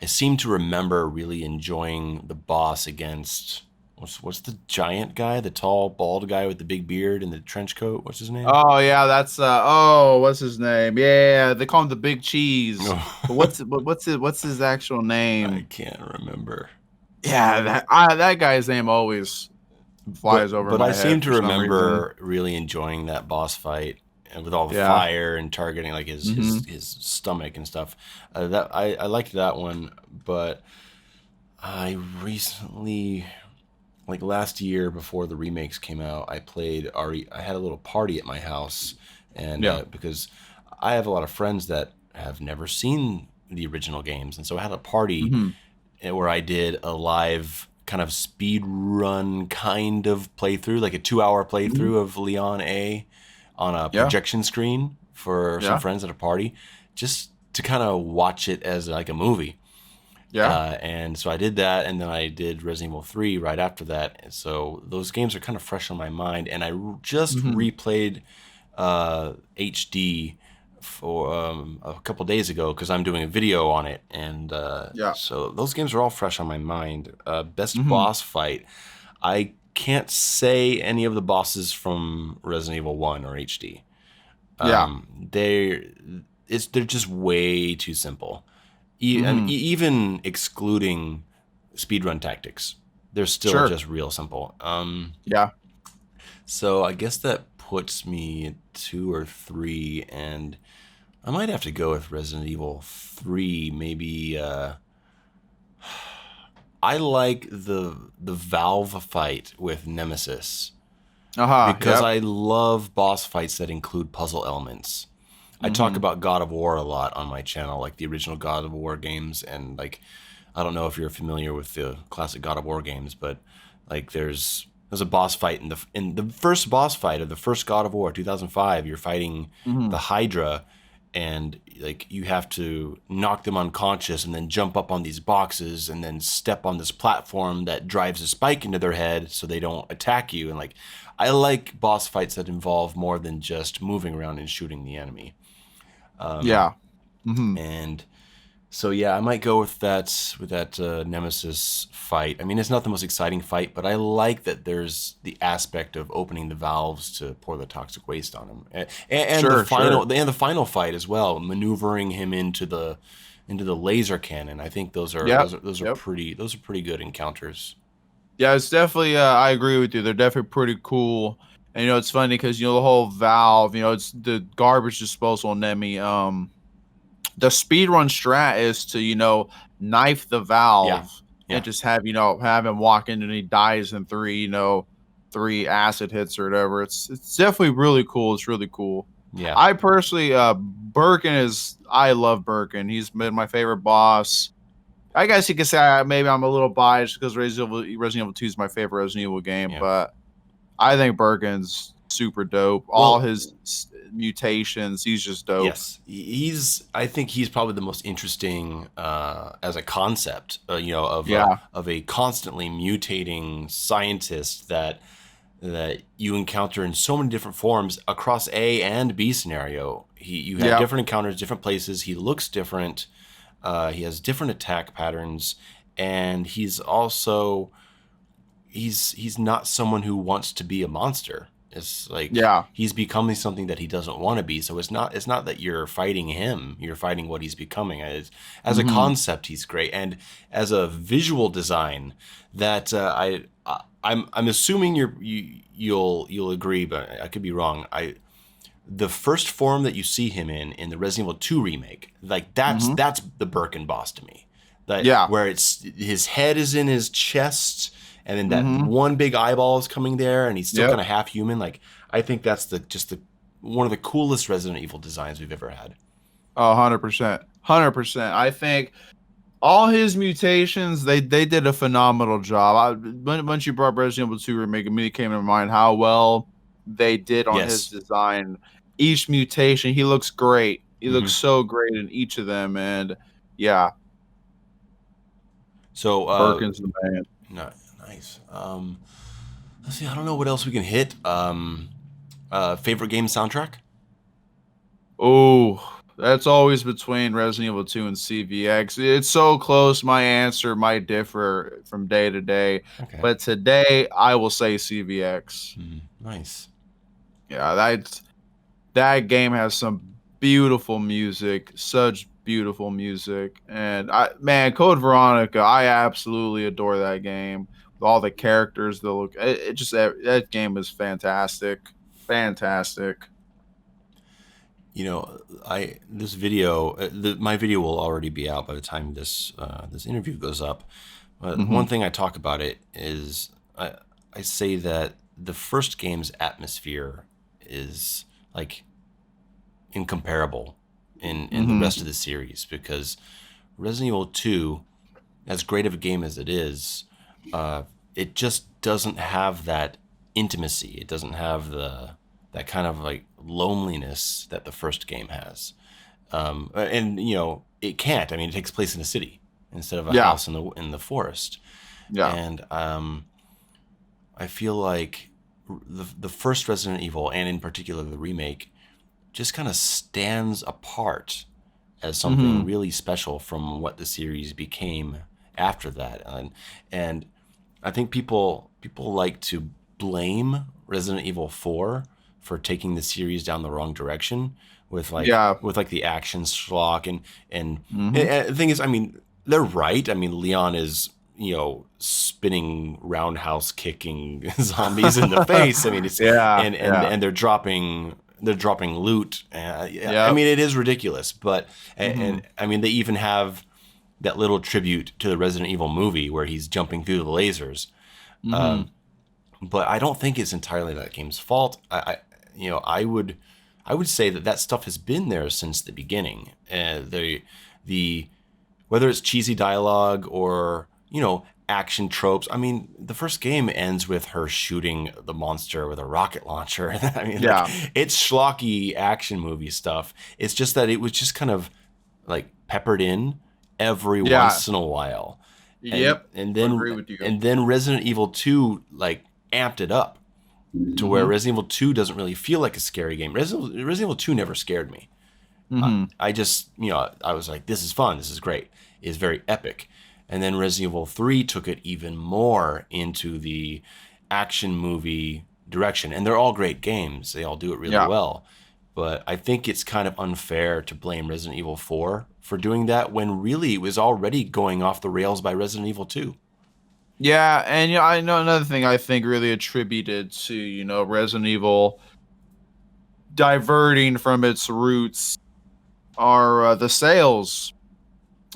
I seem to remember really enjoying the boss against what's the giant guy, the tall bald guy with the big beard and the trench coat. What's his name? Oh yeah, that's oh, what's his name? Yeah, they call him the Big Cheese. But what's his actual I name? can't remember. Yeah, that guy's name always flies over But I my seem head to for some reason. remember really enjoying that boss fight and with all the Yeah. fire and targeting like Hmm. his stomach and stuff. That I liked that one, but I recently, like last year before the remakes came out, I played RE. I had a little party at my house, and Yeah. because I have a lot of friends that have never seen the original games, and so I had a party Hmm. where I did a live kind of speed run kind of playthrough, like a 2 hour Hmm. playthrough of Leon A on a Yeah. projection screen for some Yeah. friends at a party, just to kind of watch it as like a movie. Yeah. And so I did that, and then I did Resident Evil 3 right after that. And so those games are kind of fresh on my mind. And just Hmm. replayed HD for a couple days ago because I'm doing a video on it. And Yeah. so those games are all fresh on my mind. Best Hmm. boss fight. I can't say any of the bosses from Resident Evil 1 or HD. Yeah. They're just way too simple. Hmm. Even excluding speedrun tactics, they're still Sure. just real simple. Yeah. So I guess that puts me at 2 or 3, and I might have to go with Resident Evil 3. Maybe I like the Valve fight with Nemesis Uh huh. because Yep. I love boss fights that include puzzle elements. I talk Hmm. about God of War a lot on my channel, like the original God of War games, and like I don't know if you're familiar with the classic God of War games, but like there's a boss fight in the first boss fight of the first God of War 2005. You're fighting Hmm. the Hydra, and like you have to knock them unconscious and then jump up on these boxes and then step on this platform that drives a spike into their head so they don't attack you. And like I like boss fights that involve more than just moving around and shooting the enemy. Yeah. Hmm. And so yeah, I might go with that Nemesis fight. I mean, it's not the most exciting fight, but I like that there's the aspect of opening the valves to pour the toxic waste on him, and Sure. Sure. the final fight as well, maneuvering him into the laser cannon. I think Yep. Yep. those are pretty good encounters. Yeah, it's definitely. I agree with you. They're definitely pretty cool. And it's funny because the whole Valve, it's the garbage disposal Nemi. The speedrun strat is to knife the Yeah, valve yeah, and just have him walk in and he dies in three acid hits or whatever. It's definitely really cool. It's really cool. yeah. I personally, I love Birkin. He's been my favorite boss. I guess you could say maybe I'm a little biased because Resident Evil 2 is my favorite Resident Evil game, Yeah. but I think Birkin's super dope. All Well, his mutations, he's just dope. yes, he's. I think he's probably the most interesting as a concept. Yeah, Of a constantly mutating scientist that you encounter in so many different forms across A and B scenario. You have yeah, different encounters, different places. He looks different. He has different attack patterns, and he's not someone who wants to be a monster. It's like yeah. he's becoming something that he doesn't want to be. So it's not that you're fighting him. You're fighting what he's becoming. As a Hmm. concept, he's great, and as a visual design, that I'm assuming you'll agree, but I could be wrong. The first form that you see him in the Resident Evil 2 remake, like Hmm. that's the Birkin boss to me. That Yeah. where it's his head is in his chest, and then that Hmm. one big eyeball is coming there, and he's still kind Yep. of half human. Like I think that's the one of the coolest Resident Evil designs we've ever had. 100%. 100%. I think all his mutations, they did a phenomenal job. Once you brought Resident Evil 2 remake, it immediately came to mind how well they did on his Yes. design. Each mutation, he looks great. He looks Hmm. so great in each of them, and yeah, So Birkin's the man. no, nice. Let's see. I don't know what else we can hit. Favorite game soundtrack? Oh, that's always between Resident Evil 2 and CVX. It's so close. My answer might differ from day to day, Okay. but today I will say CVX. Nice. Yeah, that game has some beautiful music, such beautiful music, and Code Veronica, I absolutely adore that game. With all the characters, the look, it just that game is fantastic, fantastic. I this video, my video will already be out by the time this interview goes up. But Hmm. one thing I talk about it is I say that the first game's atmosphere is like incomparable in the Hmm. rest of the series because Resident Evil 2, as great of a game as it is, uh, it just doesn't have that intimacy. It doesn't have that kind of like loneliness that the first game has. And it can't. I mean, it takes place in a city instead of a Yeah, house in the forest. yeah, And I feel like the first Resident Evil, and in particular the remake, just kind of stands apart as something hmm, really special from what the series became after that. And I think people like to blame Resident Evil 4 for taking the series down the wrong direction with yeah, the action schlock hmm, and the thing is, I mean, they're right. I mean, Leon is spinning roundhouse kicking zombies in the face. I mean, it's yeah, yeah, and they're dropping loot. Yeah, I yep, mean, it is ridiculous, but and hmm, I mean, they even have that little tribute to the Resident Evil movie where he's jumping through the lasers. hmm, But I don't think it's entirely that game's fault. I would say that stuff has been there since the beginning. The whether it's cheesy dialogue or action tropes. I mean, the first game ends with her shooting the monster with a rocket launcher. I mean, like yeah, it's schlocky action movie stuff. It's just that it was just kind of like peppered in every yeah, once in a while, and yep. and Agree then with you. and then Resident Evil 2 like amped it up to where Hmm. Resident Evil 2 doesn't really feel like a scary game. Resident Evil 2 never scared me. Hmm. I just, I was like, this is fun. This is great. It's very epic. And then Resident Evil 3 took it even more into the action movie direction. And they're all great games. They all do it really Yeah. well. But I think it's kind of unfair to blame Resident Evil 4 for doing that when really it was already going off the rails by Resident Evil 2. Yeah, and I know another thing I think really attributed to Resident Evil diverting from its roots are the sales.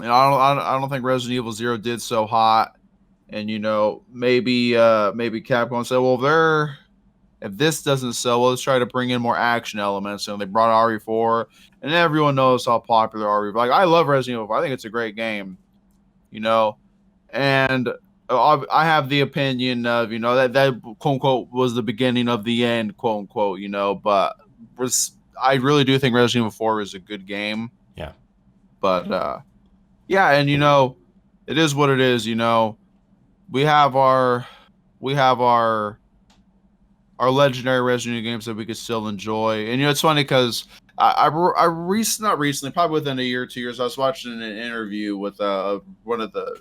And I don't think Resident Evil Zero did so hot. And maybe Capcom said, well, if this doesn't sell, well, let's try to bring in more action elements. And they brought RE4, and everyone knows how popular RE4. Like, I love Resident Evil 4. I think it's a great game. You know, and I have the opinion of that quote unquote was the beginning of the end, quote unquote. But I really do think Resident Evil 4 is a good game. Yeah. But yeah, and it is what it is. We have our we have our legendary Resident Evil games that we could still enjoy. And it's funny because not recently, probably within a year or 2 years, I was watching an interview with one of the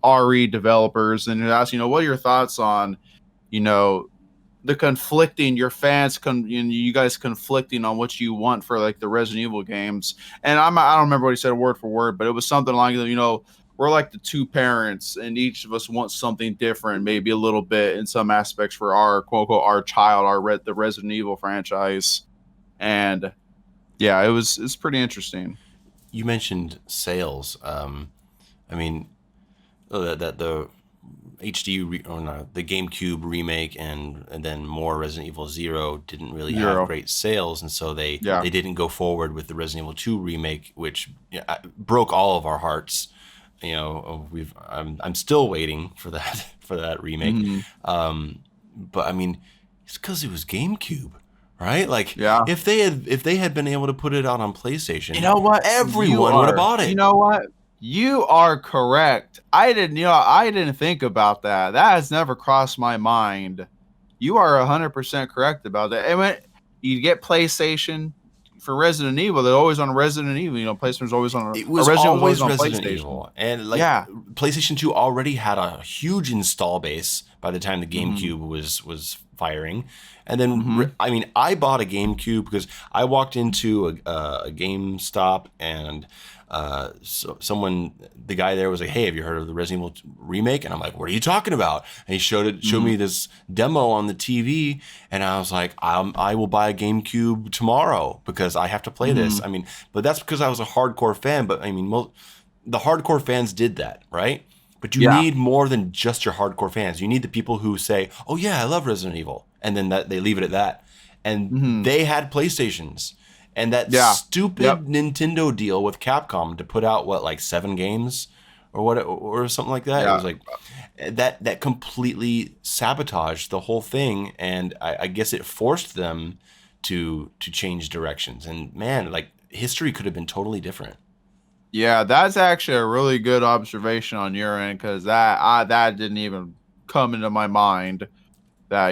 RE developers, and he asked, what are your thoughts on, the conflicting, your fans, you guys conflicting on what you want for like the Resident Evil games. And I don't remember what he said word for word, but it was something like, we're like the two parents, and each of us wants something different, maybe a little bit in some aspects for our quote unquote our child, the Resident Evil franchise. And yeah, it's pretty interesting. You mentioned sales. I mean, that the or no, the GameCube remake and then more Resident Evil Zero didn't really have great sales, and so Yeah. they didn't go forward with the Resident Evil 2 remake, which broke all of our hearts. I'm still waiting for that for that remake. Mhm. But I mean, it's because it was GameCube, right? Like, Yeah. if they had been able to put it out on PlayStation, You know what? everyone would have bought it. You know what? You are correct. I didn't think about that. That has never crossed my mind. You are 100% correct about that. And when you get PlayStation for Resident Evil, they're always on Resident Evil. PlayStation's always on. It was Resident Evil's always on Resident PlayStation. Evil, and like Yeah. PlayStation 2 already had a huge install base by the time the Mhm. GameCube was firing. And then Mhm. I mean, I bought a GameCube because I walked into a GameStop, and so the guy there was like, "Hey, have you heard of the Resident Evil remake?" And I'm like, "What are you talking about?" And he showed me this demo on the TV, and I was like, I will buy a GameCube tomorrow because I have to play this. I mean, but that's because I was a hardcore fan. But I mean, the hardcore fans did that, right? But you Yeah. need more than just your hardcore fans. You need the people who say, "Oh yeah, I love Resident Evil," and then they leave it at that. And Mhm. they had PlayStations, and that Yeah. stupid Yep. Nintendo deal with Capcom to put out like 7 games or what or something like that. It Yeah. was like that completely sabotaged the whole thing, and I guess it forced them to change directions. And man, like, history could have been totally different. Yeah, that's actually a really good observation on your end, because that didn't even come into my mind. That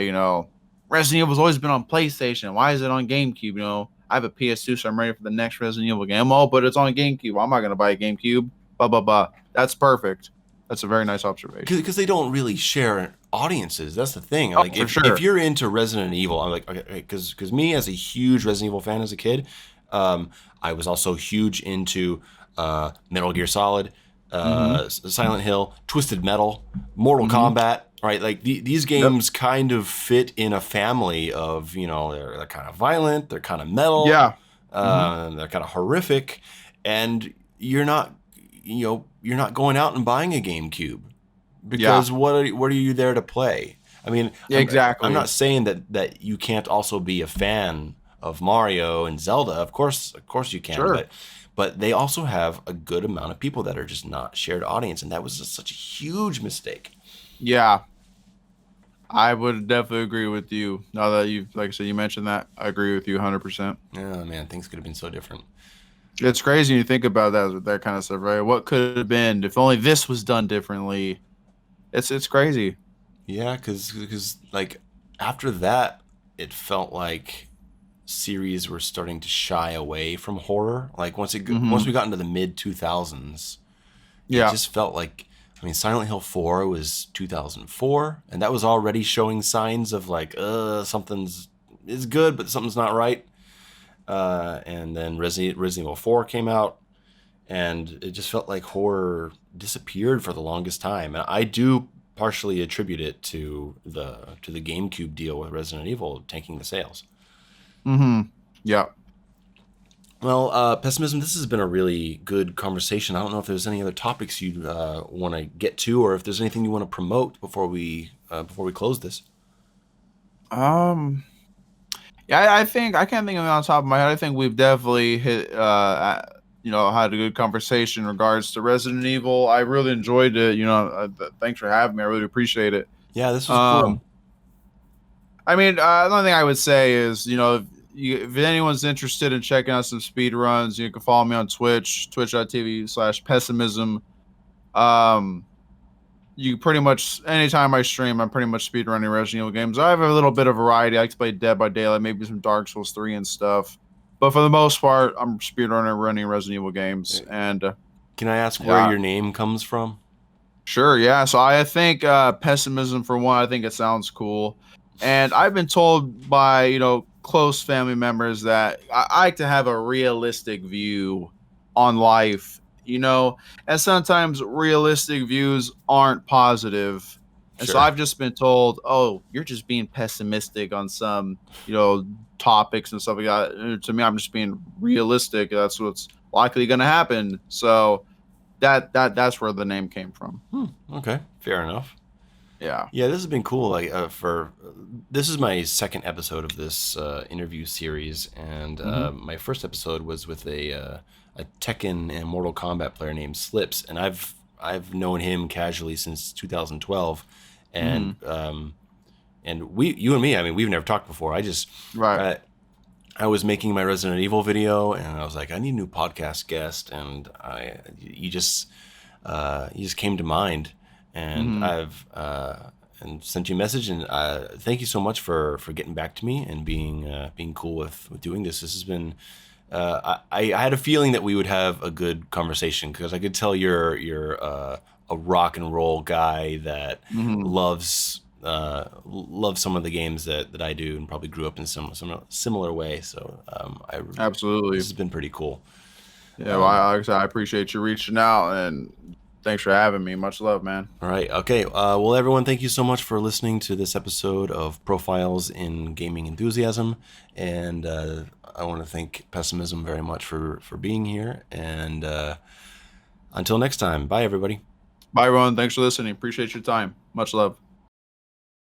Resident Evil's always been on PlayStation. Why is it on GameCube? I have a PS2, so I'm ready for the next Resident Evil game. Oh, but it's on GameCube. I'm not gonna buy a GameCube. Blah blah blah. That's perfect. That's a very nice observation. Because they don't really share audiences. That's the thing. Oh, Like, for if sure. you're into Resident Evil, I'm like, okay, because me as a huge Resident Evil fan as a kid, I was also huge into Metal Gear Solid, Mm-hmm. Silent Hill, Twisted Metal, Mortal Mm-hmm. Kombat. Right, like these Yep. games kind of fit in a family of, they're kind of violent, they're kind of metal, Yeah. Mm-hmm. they're kind of horrific, and you're not going out and buying a GameCube Yeah. because what are you there to play? I mean, Yeah. I'm Exactly. not saying that you can't also be a fan of Mario and Zelda. Of course you can, Sure. but they also have a good amount of people that are just not shared audience, and that was just such a huge mistake. Yeah. I would definitely agree with you. Now that like I said, you mentioned that, I agree with you 100%. Oh man, things could have been so different. It's crazy when you think about that kind of stuff, right? What could have been if only this was done differently? It's crazy. Yeah, because like after that, it felt like series were starting to shy away from horror. Like once Mm-hmm. we got into the mid 2000s, it Yeah. just felt like, I mean, Silent Hill 4 was 2004, and that was already showing signs of like something's is good, but something's not right. And then Resident Evil 4 came out, and it just felt like horror disappeared for the longest time. And I do partially attribute it to the GameCube deal with Resident Evil tanking the sales. Mm-hmm. Yeah. Well, Pessimism, this has been a really good conversation. I don't know if there's any other topics you want to get to, or if there's anything you want to promote before we close this. Yeah, I think I can't think of it on top of my head. I think we've definitely hit, had a good conversation in regards to Resident Evil. I really enjoyed it. Thanks for having me. I really appreciate it. Yeah, this was Um, cool. I mean, the only thing I would say is, if anyone's interested in checking out some speed runs, you can follow me on Twitch, twitch.tv/pessimism. Um, you pretty much anytime I stream, I'm pretty much speedrunning Resident Evil games. I have a little bit of variety. I like to play Dead by Daylight, maybe some Dark Souls 3 and stuff. But for the most part, I'm speedrunning running Resident Evil games. And Can I ask where yeah, your name comes from? sure, yeah. So I think Pessimism for one. I think it sounds cool, and I've been told by close family members that I like to have a realistic view on life. And sometimes realistic views aren't positive. And so Sure. I've just been told, oh, you're just being pessimistic on some, topics and stuff like that. And to me, I'm just being realistic. That's what's likely going to happen. So that's where the name came from. Okay, fair enough. Yeah. Yeah, this has been cool. Like this is my second episode of this interview series, and Hmm. my first episode was with a Tekken and Mortal Kombat player named Slips, and I've known him casually since 2012, Hmm. and you and me, I mean, we've never talked before. Right. I was making my Resident Evil video, and I was like, I need a new podcast guest, and you just came to mind, and Hmm. I've and sent you a message, and thank you so much for getting back to me and being cool with doing this. This has been I had a feeling that we would have a good conversation because I could tell you're a rock and roll guy that Hmm. loves some of the games that I do and probably grew up in some similar way. So this Absolutely. has been pretty cool. Yeah. Well, like I said, I appreciate you reaching out and thanks for having me. Much love, man. All right. Okay. Well, everyone, thank you so much for listening to this episode of Profiles in Gaming Enthusiasm. And I want to thank Pessimism very much for being here. And until next time, bye, everybody. Bye, everyone. Thanks for listening. Appreciate your time. Much love.